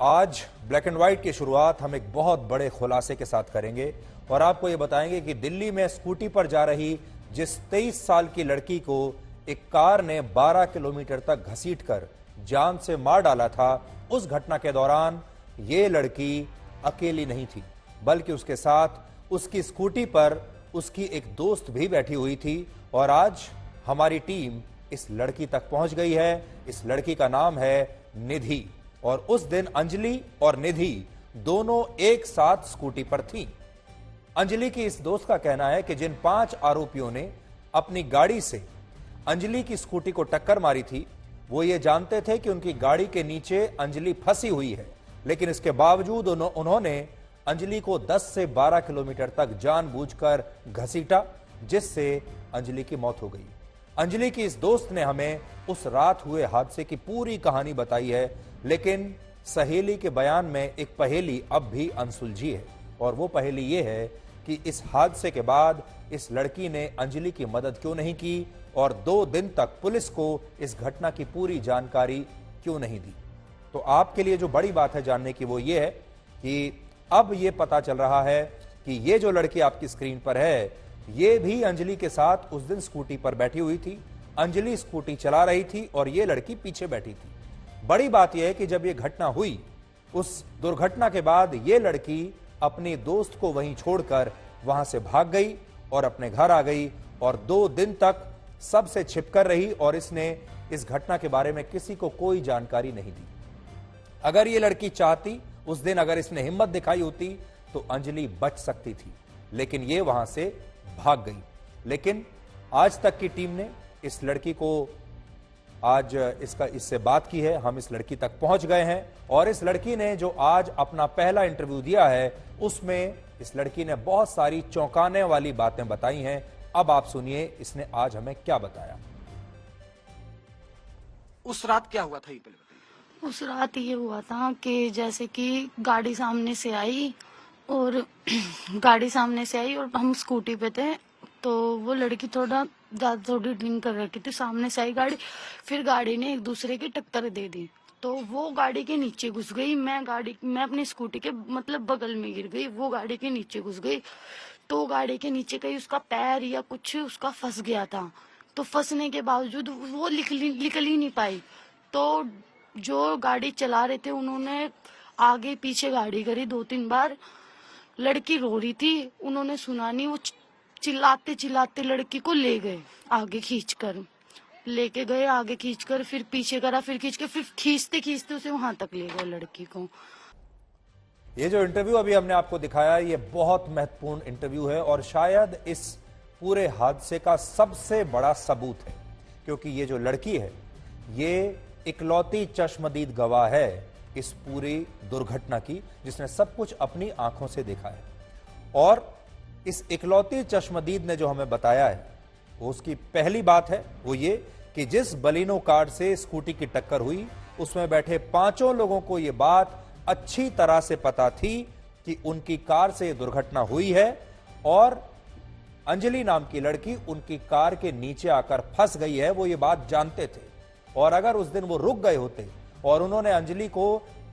आज black and white की शुरुआत हम एक बहुत बड़े खुलासे के साथ करेंगे और आपको यह बताएंगे कि दिल्ली में स्कूटी पर जा रही जिस 23 साल की लड़की को एक कार ने 12 किलोमीटर तक घसीटकर जान से मार डाला था, उस घटना के दौरान यह लड़की अकेली नहीं थी, बल्कि उसके साथ उसकी स्कूटी पर उसकी एक दोस्त भी बैठी हुई थी। और आज हमारी टीम इस लड़की तक पहुंच गई है। इस लड़की का नाम है निधि और उस दिन अंजलि और निधि दोनों एक साथ स्कूटी पर थीं। अंजलि की इस दोस्त का कहना है कि जिन 5 आरोपियों ने अपनी गाड़ी से अंजलि की स्कूटी को टक्कर मारी थी, वो ये जानते थे कि उनकी गाड़ी के नीचे अंजलि फंसी हुई है, लेकिन इसके बावजूद उन्होंने अंजलि को 10 से 12 किलोमीटर तक जानबूझकर घसीटा, जिससे अंजलि की मौत हो गई। अंजलि की इस दोस्त ने हमें उस रात हुए हादसे की पूरी कहानी बताई है, लेकिन सहेली के बयान में एक पहेली अब भी अनसुलझी है और वो पहेली ये है कि इस हादसे के बाद इस लड़की ने अंजलि की मदद क्यों नहीं की और 2 दिन तक पुलिस को इस घटना की पूरी जानकारी क्यों नहीं दी। तो आपके लिए जो बड़ी बात है जानने की वो ये है कि अब ये पता चल रहा है कि ये जो लड़की आपकी स्क्रीन पर है, ये भी अंजलि के साथ उस दिन स्कूटी पर बैठी हुई थी। अंजलि स्कूटी चला रही थी और ये लड़की पीछे बैठी थी। बड़ी बात यह है कि जब ये घटना हुई, उस दुर्घटना के बाद ये लड़की अपनी दोस्त को वहीं छोड़कर वहां से भाग गई और अपने घर आ गई और 2 दिन तक सबसे छिपकर रही और इसने इस घटना के बारे में किसी को कोई जानकारी नहीं दी। अगर ये लड़की चाहती, उस दिन अगर इसने हिम्मत दिखाई होती तो अंजलि बच सकती थी, लेकिन ये वहां से भाग गई। लेकिन आज तक की टीम ने इस लड़की को आज इससे बात की है, हम इस लड़की तक पहुंच गए हैं और इस लड़की ने जो आज अपना पहला इंटरव्यू दिया है, उसमें इस लड़की ने बहुत सारी चौंकाने वाली बातें बताई हैं। अब आप सुनिए इसने आज हमें क्या बताया। उस रात क्या हुआ था ये पहले बताइए। उस रात ये हुआ था कि जैसे कि गाड़ी सामने से आई और हम स्कूटी पे थे, तो वो लड़की थोड़ी ड्रिंक कर रखी थी। सामने से आई गाड़ी, फिर गाड़ी ने एक दूसरे की टक्कर दे दी, तो वो गाड़ी के नीचे घुस गई। मैं अपनी स्कूटी के मतलब बगल में गिर गई, वो गाड़ी के नीचे घुस गई। तो गाड़ी के नीचे कहीं उसका पैर या कुछ उसका फंस गया था, तो फंसने के बावजूद वो निकल ही नहीं पाई। तो जो गाड़ी चला रहे थे उन्होंने आगे पीछे गाड़ी करी 2-3 बार। लड़की रो रही थी, उन्होंने सुना नहीं, वो चिल्लाते चिल्लाते लड़की को ले गए, आगे लेके गए, आगे खींचकर फिर पीछे करा, फिर खींचते खींचते उसे वहां तक ले गए लड़की को। ये जो इंटरव्यू अभी हमने आपको दिखाया, ये बहुत महत्वपूर्ण इंटरव्यू है और शायद इस पूरे हादसे का सबसे बड़ा सबूत है, क्योंकि ये जो लड़की है ये इकलौती चश्मदीद गवाह है इस पूरी दुर्घटना की, जिसने सब कुछ अपनी आंखों से देखा है। और इस इकलौती चश्मदीद ने जो हमें बताया है, वो उसकी पहली बात है वो ये कि जिस बलिनो कार से स्कूटी की टक्कर हुई, उसमें बैठे 5 लोगों को ये बात अच्छी तरह से पता थी कि उनकी कार से दुर्घटना हुई है और अंजलि नाम की लड़की उनकी कार के नीचे आकर फंस गई है। वो ये बात जानते थे और अगर उस दिन वो रुक गए होते और उन्होंने अंजलि को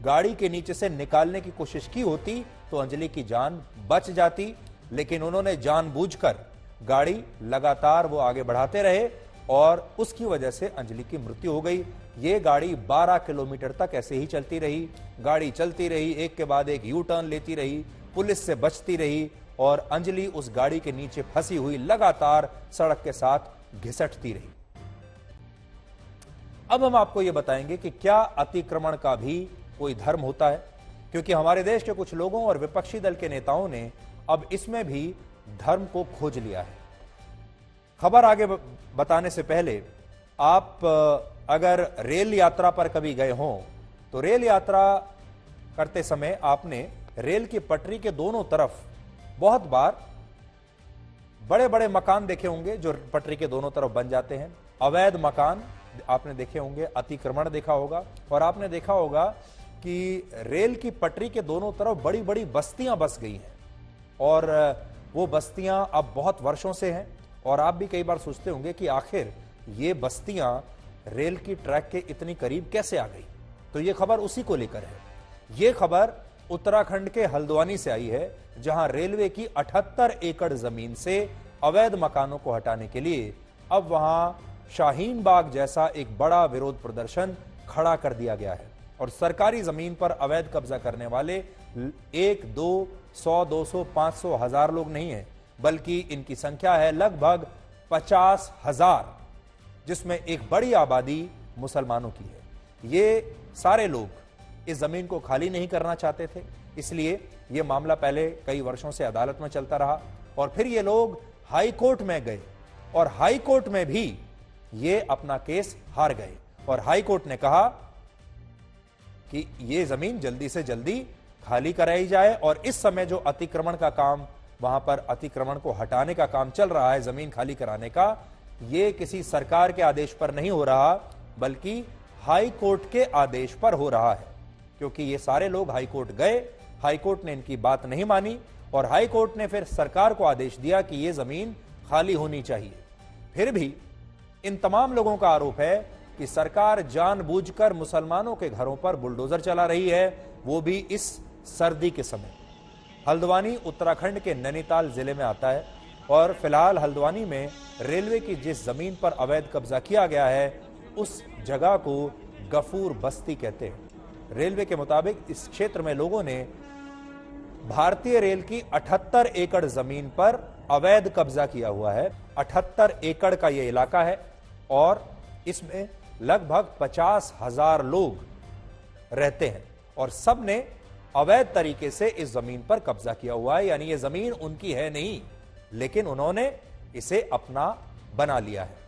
गाड़ी के नीचे से निकालने की कोशिश की होती तो अंजलि की जान बच जाती, लेकिन उन्होंने जानबूझकर गाड़ी लगातार वो आगे बढ़ाते रहे और उसकी वजह से अंजलि की मृत्यु हो गई। ये गाड़ी 12 किलोमीटर तक ऐसे ही चलती रही, गाड़ी चलती रही, एक के बाद एक यू टर्न लेती रही, पुलिस से बचती रही और अंजलि उस गाड़ी के नीचे फंसी हुई लगातार सड़क के साथ घिसटती रही। अब हम आपको यह बताएंगे कि क्या अतिक्रमण का भी कोई धर्म होता है, क्योंकि हमारे देश के कुछ लोगों और विपक्षी दल के नेताओं ने अब इसमें भी धर्म को खोज लिया है। खबर आगे बताने से पहले आप अगर रेल यात्रा पर कभी गए हों तो रेल यात्रा करते समय आपने रेल की पटरी के दोनों तरफ बहुत बार बड़े बड़े मकान देखे होंगे जो पटरी के दोनों तरफ बन जाते हैं। अवैध मकान आपने देखे होंगे, अतिक्रमण देखा होगा और आपने देखा होगा कि रेल की पटरी के दोनों तरफ बड़ी बड़ी बस्तियां बस गई हैं और वो बस्तियां अब बहुत वर्षों से हैं और आप भी कई बार सोचते होंगे कि आखिर ये बस्तियां रेल की ट्रैक के इतनी करीब कैसे आ गई। तो ये खबर उसी को लेकर है यह खबर उत्तराखंड के हल्द्वानी से आई है, जहां रेलवे की 78 एकड़ जमीन से अवैध मकानों को हटाने के लिए अब वहां शाहीन बाग जैसा एक बड़ा विरोध प्रदर्शन खड़ा कर दिया गया है। और सरकारी जमीन पर अवैध कब्जा करने वाले 1, 2, 100, 200, 500, 1000 लोग नहीं है, बल्कि इनकी संख्या है लगभग 50,000, जिसमें एक बड़ी आबादी मुसलमानों की है। ये सारे लोग इस जमीन को खाली नहीं करना चाहते थे, इसलिए यह मामला पहले कई वर्षों से अदालत में चलता रहा और फिर ये लोग हाई कोर्ट में गए और हाई कोर्ट में भी ये अपना केस हार गए और हाई कोर्ट ने कहा कि ये जमीन जल्दी से जल्दी खाली कराई जाए और इस समय जो अतिक्रमण का काम, वहां पर अतिक्रमण को हटाने का काम चल रहा है, जमीन खाली कराने का, ये किसी सरकार के आदेश पर नहीं हो रहा, बल्कि हाई कोर्ट के आदेश पर हो रहा है। क्योंकि ये सारे लोग हाई कोर्ट गए, हाई कोर्ट ने इनकी बात नहीं मानी और हाई कोर्ट ने फिर सरकार को आदेश दिया कि यह जमीन खाली होनी चाहिए। फिर भी इन तमाम लोगों का आरोप है कि सरकार जानबूझकर मुसलमानों के घरों पर बुलडोजर चला रही है, वो भी इस सर्दी के समय। हल्द्वानी उत्तराखंड के नैनीताल जिले में आता है और फिलहाल हल्द्वानी में रेलवे की जिस जमीन पर अवैध कब्जा किया गया है, उस जगह को गफूर बस्ती कहते हैं। रेलवे के मुताबिक इस क्षेत्र में लोगों ने भारतीय रेल की 78 एकड़ जमीन पर अवैध कब्जा किया हुआ है। 78 एकड़ का यह इलाका है और इसमें लगभग 50,000 लोग रहते हैं और सब ने अवैध तरीके से इस जमीन पर कब्जा किया हुआ है। यानी यह जमीन उनकी है नहीं, लेकिन उन्होंने इसे अपना बना लिया है।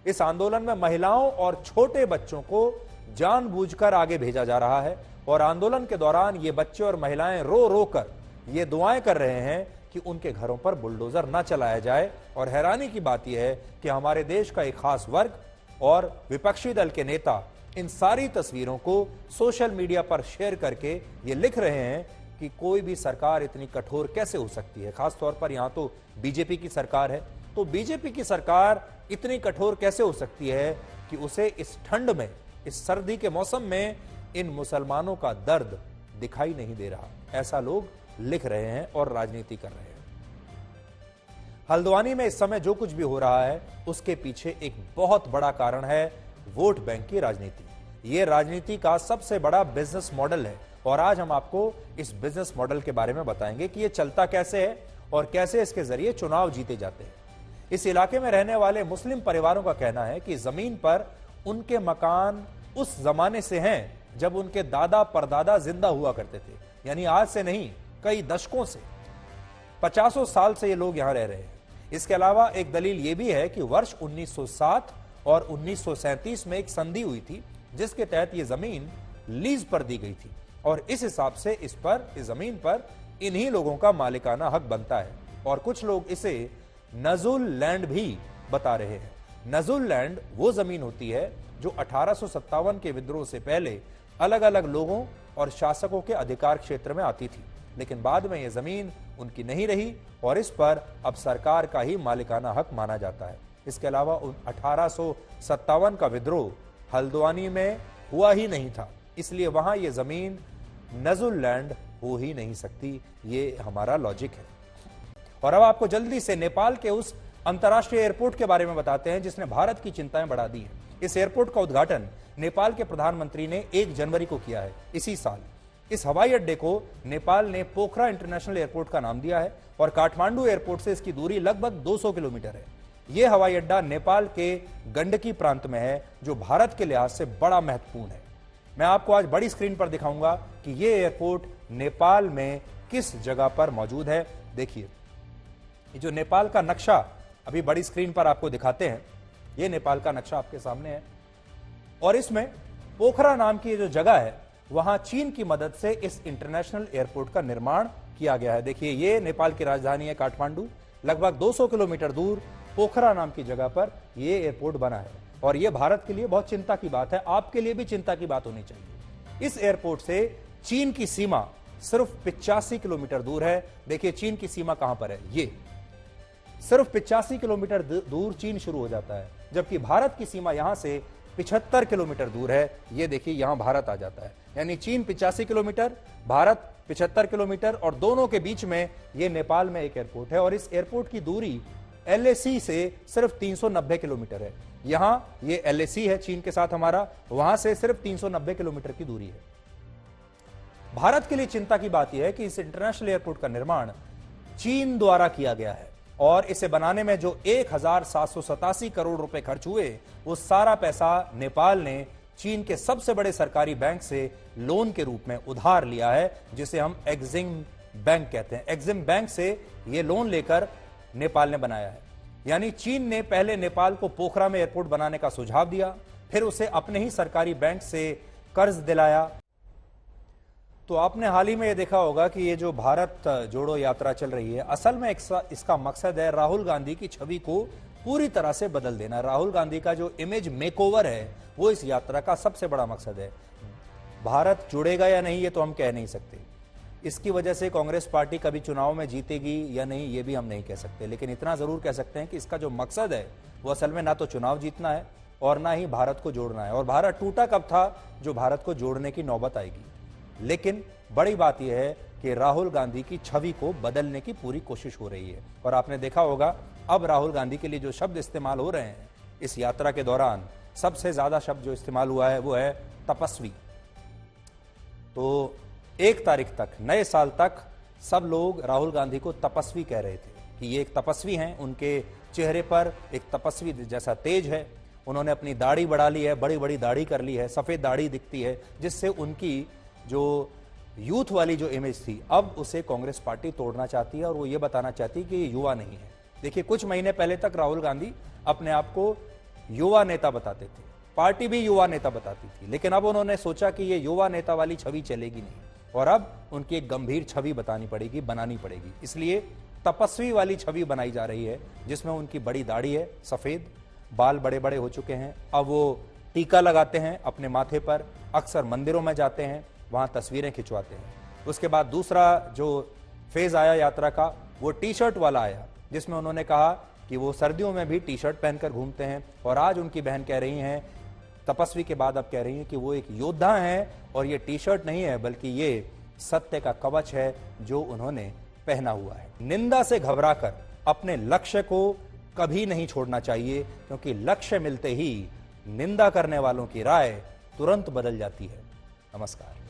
इस आंदोलन में महिलाओं और छोटे बच्चों को जानबूझकर आगे भेजा जा रहा है और आंदोलन के दौरान ये बच्चे और महिलाएं रो रो कर ये दुआएं कर रहे हैं कि उनके घरों पर बुलडोजर न चलाया जाए। और हैरानी की बात यह है कि हमारे देश का एक खास वर्ग और विपक्षी दल के नेता इन सारी तस्वीरों को सोशल मीडिया पर शेयर करके ये लिख रहे हैं कि कोई भी सरकार इतनी कठोर कैसे हो सकती है। खासतौर पर यहां तो बीजेपी की सरकार है, तो बीजेपी की सरकार इतनी कठोर कैसे हो सकती है कि उसे इस ठंड में, इस सर्दी के मौसम में इन मुसलमानों का दर्द दिखाई नहीं दे रहा। ऐसा लोग लिख रहे हैं और राजनीति कर रहे हैं। हल्द्वानी में इस समय जो कुछ भी हो रहा है उसके पीछे एक बहुत बड़ा कारण है वोट बैंक की राजनीति। यह राजनीति का सबसे बड़ा बिजनेस मॉडल है और आज हम आपको इस बिजनेस मॉडल के बारे में बताएंगे कि यह चलता कैसे है और कैसे इसके जरिए चुनाव जीते जाते हैं। इस इलाके में रहने वाले मुस्लिम परिवारों का कहना है कि जमीन पर उनके मकान उस जमाने से हैं जब उनके दादा परदादा जिंदा हुआ करते थे, यानी आज से नहीं, कई दशकों से, 50 साल से ये लोग यहां रह रहे हैं। इसके अलावा एक दलील यह भी है कि वर्ष 1907 और 1937 में एक संधि हुई थी जिसके तहत यह जमीन लीज पर दी गई थी और इस हिसाब से इस जमीन पर इन्हीं लोगों का मालिकाना हक बनता है। और कुछ लोग इसे नजुल लैंड भी बता रहे हैं। नजुल लैंड वो जमीन होती है जो 1857 के विद्रोह से पहले अलग अलग लोगों और शासकों के अधिकार क्षेत्र में आती थी, लेकिन बाद में यह जमीन उनकी नहीं रही और इस पर अब सरकार का ही मालिकाना हक माना जाता है। इसके अलावा 1857 का विद्रोह हल्द्वानी में हुआ ही नहीं था, इसलिए वहां यह जमीन नजुल लैंड हो ही नहीं सकती। ये हमारा लॉजिक है। और अब आपको जल्दी से नेपाल के उस अंतर्राष्ट्रीय एयरपोर्ट के बारे में बताते हैं जिसने भारत की चिंताएं बढ़ा दी हैं। इस एयरपोर्ट का उद्घाटन नेपाल के प्रधानमंत्री ने 1 जनवरी को किया है इसी साल। इस हवाई अड्डे को नेपाल ने पोखरा इंटरनेशनल एयरपोर्ट का नाम दिया है और काठमांडू एयरपोर्ट से इसकी दूरी लगभग 200 किलोमीटर है। यह हवाई अड्डा नेपाल के गंडकी प्रांत में है जो भारत के लिहाज से बड़ा महत्वपूर्ण है। मैं आपको आज बड़ी स्क्रीन पर दिखाऊंगा कि यह एयरपोर्ट नेपाल में किस जगह पर मौजूद है। देखिए, ये जो नेपाल का नक्शा अभी बड़ी स्क्रीन पर आपको दिखाते हैं, यह नेपाल का नक्शा आपके सामने है और इसमें पोखरा नाम की जो जगह है वहां चीन की मदद से इस इंटरनेशनल एयरपोर्ट का निर्माण किया गया है। देखिए, ये नेपाल की राजधानी है काठमांडू, लगभग 200 किलोमीटर दूर पोखरा नाम की जगह पर यह एयरपोर्ट बना है और यह भारत के लिए बहुत चिंता की बात है, आपके लिए भी चिंता की बात होनी चाहिए। इस एयरपोर्ट से चीन की सीमा सिर्फ 85 किलोमीटर दूर है। देखिए चीन की सीमा कहां पर है, ये सिर्फ 85 किलोमीटर दूर चीन शुरू हो जाता है, जबकि भारत की सीमा यहां से 75 किलोमीटर दूर है। ये देखिए यहां भारत आ जाता है, यानी चीन 85 किलोमीटर, भारत 75 किलोमीटर, और दोनों के बीच में ये नेपाल में एक एयरपोर्ट है, और इस एयरपोर्ट की दूरी LAC से सिर्फ 390 किलोमीटर है। यहां ये LAC है चीन के साथ हमारा, वहां से सिर्फ 390 किलोमीटर की दूरी है। भारत के लिए चिंता की बात यह है कि इस इंटरनेशनल एयरपोर्ट का निर्माण चीन द्वारा किया गया है, और इसे बनाने में जो 1787 करोड़ रुपए खर्च हुए, वो सारा पैसा नेपाल ने चीन के सबसे बड़े सरकारी बैंक से लोन के रूप में उधार लिया है, जिसे हम एक्जिम बैंक कहते हैं। एक्जिम बैंक से यह लोन लेकर नेपाल ने बनाया है। यानी चीन ने पहले नेपाल को पोखरा में एयरपोर्ट बनाने का सुझाव दिया, फिर उसे अपने ही सरकारी बैंक से कर्ज दिलाया। तो आपने हाल ही में यह देखा होगा कि ये जो भारत जोड़ो यात्रा चल रही है, असल में इसका मकसद है राहुल गांधी की छवि को पूरी तरह से बदल देना। राहुल गांधी का जो इमेज मेकओवर है, वो इस यात्रा का सबसे बड़ा मकसद है। भारत जुड़ेगा या नहीं ये तो हम कह नहीं सकते, इसकी वजह से कांग्रेस पार्टी कभी चुनाव में जीतेगी या नहीं ये भी हम नहीं कह सकते, लेकिन इतना जरूर कह सकते हैं कि इसका जो मकसद है वो असल में ना तो चुनाव जीतना है और ना ही भारत को जोड़ना है। और भारत टूटा कब था जो भारत को जोड़ने की नौबत आएगी। लेकिन बड़ी बात यह है कि राहुल गांधी की छवि को बदलने की पूरी कोशिश हो रही है। और आपने देखा होगा अब राहुल गांधी के लिए जो शब्द इस्तेमाल हो रहे हैं इस यात्रा के दौरान, सबसे ज्यादा शब्द जो इस्तेमाल हुआ है वो है तपस्वी। तो 1 तारीख तक, नए साल तक सब लोग राहुल गांधी को तपस्वी कह रहे थे कि ये एक तपस्वी हैं। उनके चेहरे पर एक तपस्वी जैसा तेज है। उन्होंने अपनी दाढ़ी बढ़ा ली है, बड़ी बड़ी दाढ़ी कर ली है, सफेद दाढ़ी दिखती है, जिससे उनकी जो यूथ वाली जो इमेज थी अब उसे कांग्रेस पार्टी तोड़ना चाहती है और वो ये बताना चाहती है कि ये युवा नहीं है। देखिए कुछ महीने पहले तक राहुल गांधी अपने आप को युवा नेता बताते थे, पार्टी भी युवा नेता बताती थी, लेकिन अब उन्होंने सोचा कि ये युवा नेता वाली छवि चलेगी नहीं और अब उनकी एक गंभीर छवि बनानी पड़ेगी। इसलिए तपस्वी वाली छवि बनाई जा रही है, जिसमें उनकी बड़ी दाढ़ी है, सफेद बाल बड़े बड़े हो चुके हैं। अब वो टीका लगाते हैं अपने माथे पर, अक्सर मंदिरों में जाते हैं, वहां तस्वीरें खिंचवाते हैं। उसके बाद दूसरा जो फेज आया यात्रा का वो टी शर्ट वाला आया, जिसमें उन्होंने कहा कि वो सर्दियों में भी टी शर्ट पहनकर घूमते हैं। और आज उनकी बहन कह रही हैं, तपस्वी के बाद अब कह रही हैं कि वो एक योद्धा हैं और ये टी शर्ट नहीं है बल्कि ये सत्य का कवच है जो उन्होंने पहना हुआ है। निंदा से घबराकर अपने लक्ष्य को कभी नहीं छोड़ना चाहिए, क्योंकि लक्ष्य मिलते ही निंदा करने वालों की राय तुरंत बदल जाती है। नमस्कार।